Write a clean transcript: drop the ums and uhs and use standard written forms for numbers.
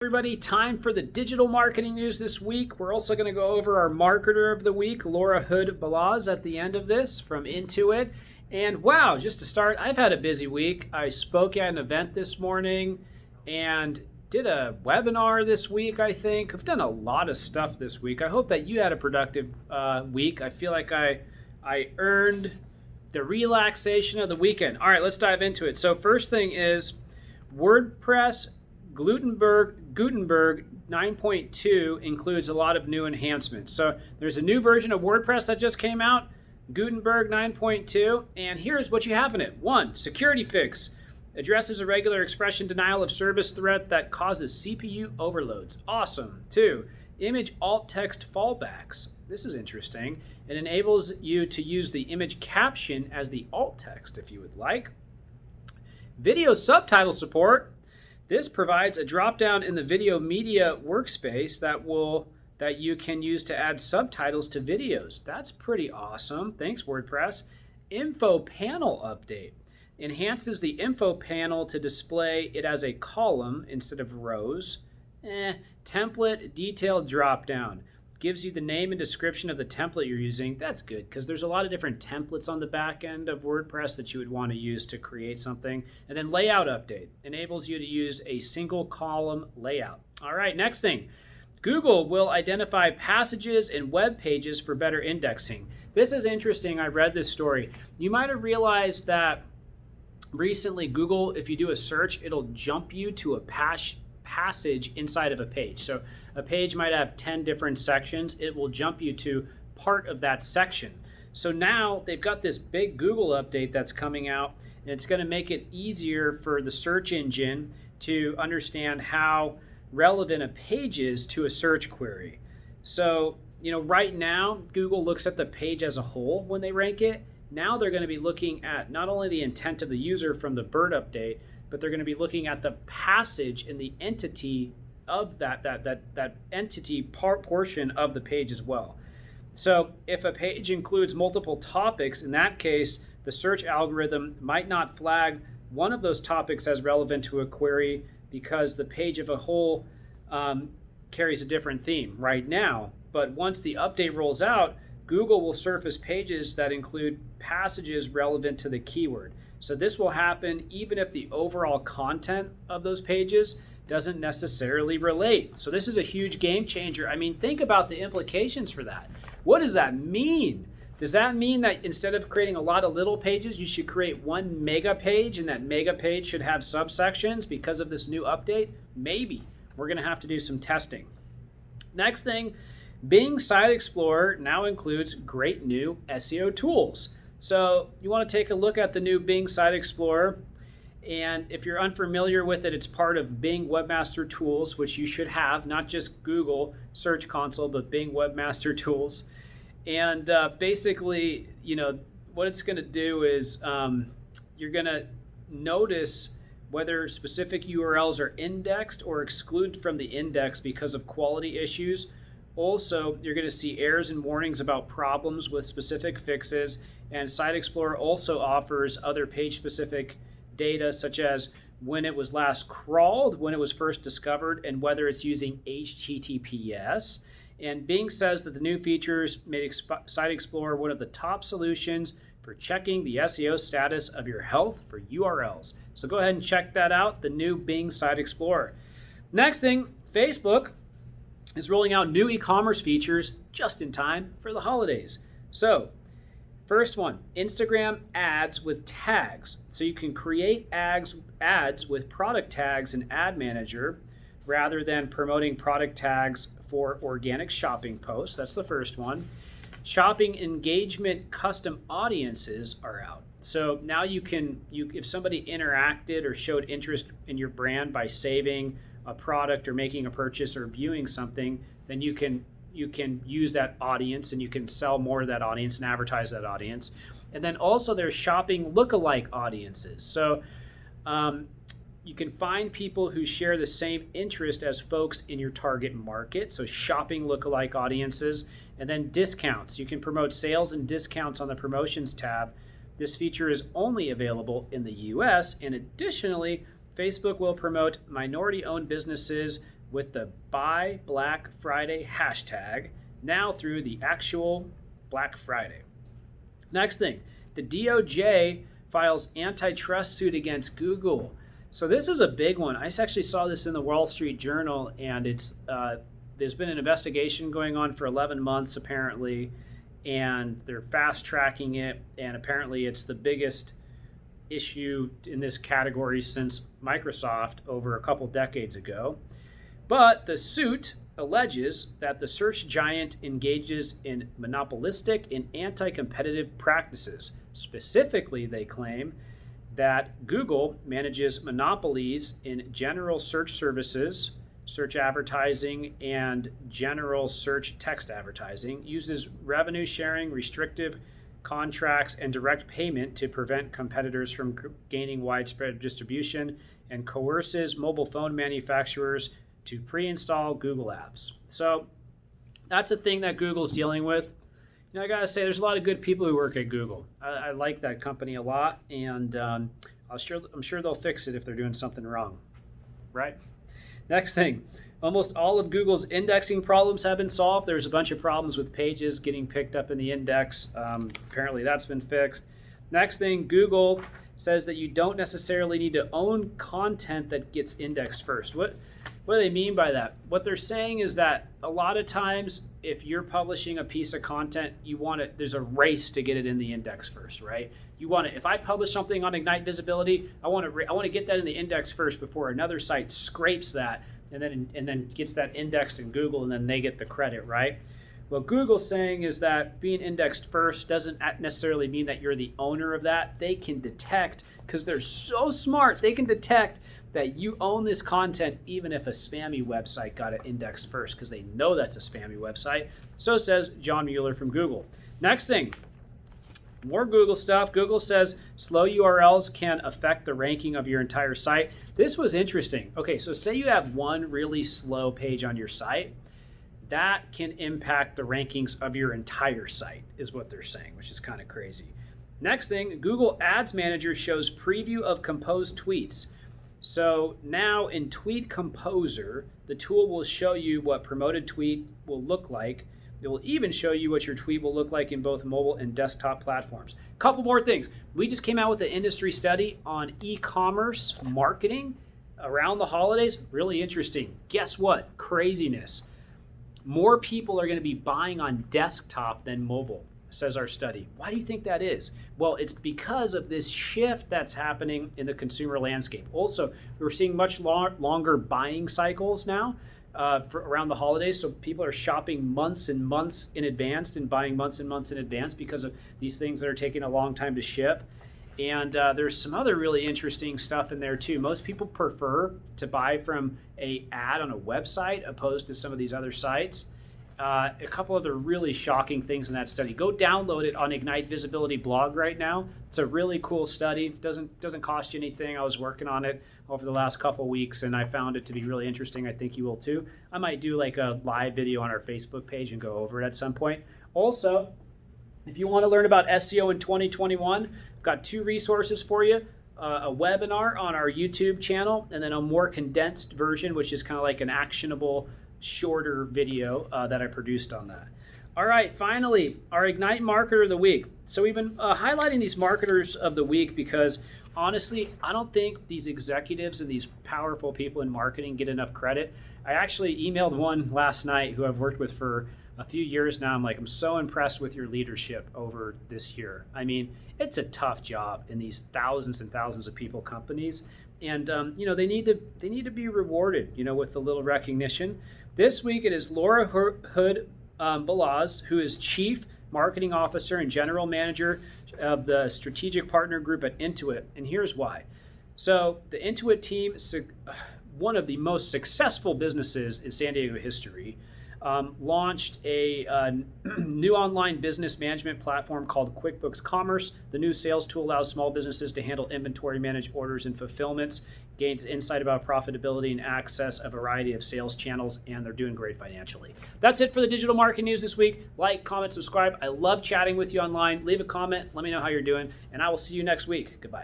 Everybody, time for the digital marketing news this week. We're also going to go over our marketer of the week, Laura Hood-Balaz, at the end of this from Intuit. And wow, just to start, I've had a busy week. I spoke at an event this morning and did a webinar this week, I think. I've done a lot of stuff this week. I hope that you had a productive week. I feel like I earned the relaxation of the weekend. All right, let's dive into it. So first thing is WordPress Gutenberg 9.2 includes a lot of new enhancements. So there's a new version of WordPress that just came out, Gutenberg 9.2, and here's what you have in it. 1, security fix. Addresses a regular expression denial of service threat that causes CPU overloads. Awesome. 2, image alt text fallbacks. This is interesting. It enables you to use the image caption as the alt text if you would like. Video subtitle support. This provides a drop-down in the video media workspace that you can use to add subtitles to videos. That's pretty awesome. Thanks, WordPress. Info panel update. Enhances the info panel to display it as a column instead of rows. Template detail drop-down. Gives you the name and description of the template you're using. That's good because there's a lot of different templates on the back end of WordPress that you would want to use to create something. And then layout update enables you to use a single column layout. All right, next thing. Google will identify passages and web pages for better indexing. This is interesting. I read this story. You might have realized that recently Google, if you do a search, it'll jump you to a passage inside of a page. So a page might have 10 different sections. It will jump you to part of that section. So now they've got this big Google update that's coming out, and it's going to make it easier for the search engine to understand how relevant a page is to a search query. So, right now, Google looks at the page as a whole when they rank it. Now they're going to be looking at not only the intent of the user from the BERT update, but they're going to be looking at the passage and the entity of that entity portion of the page as well. So if a page includes multiple topics, in that case, the search algorithm might not flag one of those topics as relevant to a query because the page of a whole carries a different theme right now. But once the update rolls out, Google will surface pages that include passages relevant to the keyword. So this will happen even if the overall content of those pages doesn't necessarily relate. So this is a huge game changer. I mean, think about the implications for that. What does that mean? Does that mean that instead of creating a lot of little pages, you should create one mega page and that mega page should have subsections because of this new update? Maybe. We're going to have to do some testing. Next thing, Bing Site Explorer now includes great new SEO tools. So you want to take a look at the new Bing Site Explorer. And if you're unfamiliar with it, it's part of Bing Webmaster Tools, which you should have, not just Google Search Console, but Bing Webmaster Tools. And basically, what it's going to do is you're going to notice whether specific URLs are indexed or excluded from the index because of quality issues. Also, you're going to see errors and warnings about problems with specific fixes. And Site Explorer also offers other page-specific data such as when it was last crawled, when it was first discovered, and whether it's using HTTPS. And Bing says that the new features made Site Explorer one of the top solutions for checking the SEO status of your health for URLs. So go ahead and check that out, the new Bing Site Explorer. Next thing, Facebook is rolling out new e-commerce features just in time for the holidays. So first one, Instagram ads with tags. So you can create ads with product tags in Ad Manager rather than promoting product tags for organic shopping posts. That's the first one. Shopping engagement custom audiences are out. So now if somebody interacted or showed interest in your brand by saving a product or making a purchase or viewing something, then you can use that audience and you can sell more of that audience and advertise that audience. And then also there's shopping lookalike audiences. So you can find people who share the same interest as folks in your target market. So shopping lookalike audiences. And then discounts. You can promote sales and discounts on the promotions tab. This feature is only available in the US. And additionally, Facebook will promote minority-owned businesses with the Buy Black Friday hashtag now through the actual Black Friday. Next thing, the DOJ files antitrust suit against Google. So this is a big one. I actually saw this in the Wall Street Journal, and there's been an investigation going on for 11 months apparently, and they're fast tracking it, and apparently it's the biggest issue in this category since Microsoft over a couple decades ago. But the suit alleges that the search giant engages in monopolistic and anti-competitive practices. Specifically, they claim that Google manages monopolies in general search services, search advertising, and general search text advertising, uses revenue sharing, restrictive contracts, and direct payment to prevent competitors from gaining widespread distribution, and coerces mobile phone manufacturers to pre-install Google apps. So that's a thing that Google's dealing with. I gotta say, there's a lot of good people who work at Google. I like that company a lot, and I'm sure they'll fix it if they're doing something wrong, right? Next thing, almost all of Google's indexing problems have been solved. There's a bunch of problems with pages getting picked up in the index. Apparently that's been fixed. Next thing, Google says that you don't necessarily need to own content that gets indexed first. What do they mean by that? What they're saying is that a lot of times if you're publishing a piece of content, there's a race to get it in the index first, right? If I publish something on Ignite Visibility, I want to get that in the index first before another site scrapes that and then gets that indexed in Google, and then they get the credit, right? What Google's saying is that being indexed first doesn't necessarily mean that you're the owner of that. They can detect, because they're so smart, they can detect that you own this content even if a spammy website got it indexed first, because they know that's a spammy website. So says John Mueller from Google. Next thing, more Google stuff. Google says slow URLs can affect the ranking of your entire site. This was interesting. Okay, so say you have one really slow page on your site. That can impact the rankings of your entire site, is what they're saying, which is kind of crazy. Next thing, Google Ads Manager shows preview of composed tweets. So now in Tweet Composer, the tool will show you what promoted tweet will look like. It will even show you what your tweet will look like in both mobile and desktop platforms. Couple more things. We just came out with an industry study on e-commerce marketing around the holidays. Really interesting. Guess what? Craziness. More people are going to be buying on desktop than mobile, says our study. Why do you think that is? Well, it's because of this shift that's happening in the consumer landscape. Also, we're seeing much longer buying cycles now for around the holidays. So people are shopping months and months in advance and buying months and months in advance because of these things that are taking a long time to ship. And there's some other really interesting stuff in there too. Most people prefer to buy from an ad on a website opposed to some of these other sites. A couple other really shocking things in that study. Go download it on Ignite Visibility blog right now. It's a really cool study. Doesn't cost you anything. I was working on it over the last couple weeks, and I found it to be really interesting. I think you will too. I might do like a live video on our Facebook page and go over it at some point. Also, if you want to learn about SEO in 2021, I've got 2 resources for you. A webinar on our YouTube channel, and then a more condensed version, which is kind of like an actionable shorter video that I produced on that. All right, finally, our Ignite Marketer of the Week. So we've been highlighting these marketers of the week because honestly, I don't think these executives and these powerful people in marketing get enough credit. I actually emailed one last night who I've worked with for a few years now. I'm so impressed with your leadership over this year. I mean, it's a tough job in these thousands and thousands of people companies. And they need to be rewarded, with a little recognition. This week it is Laura Hood Balaz, who is Chief Marketing Officer and General Manager of the Strategic Partner Group at Intuit. And here's why. So the Intuit team, one of the most successful businesses in San Diego history, launched a new online business management platform called QuickBooks Commerce. The new sales tool allows small businesses to handle inventory, manage orders and fulfillments, gains insight about profitability, and access a variety of sales channels, and they're doing great financially. That's it for the digital marketing news this week. Like, comment, subscribe. I love chatting with you online. Leave a comment. Let me know how you're doing, and I will see you next week. Goodbye.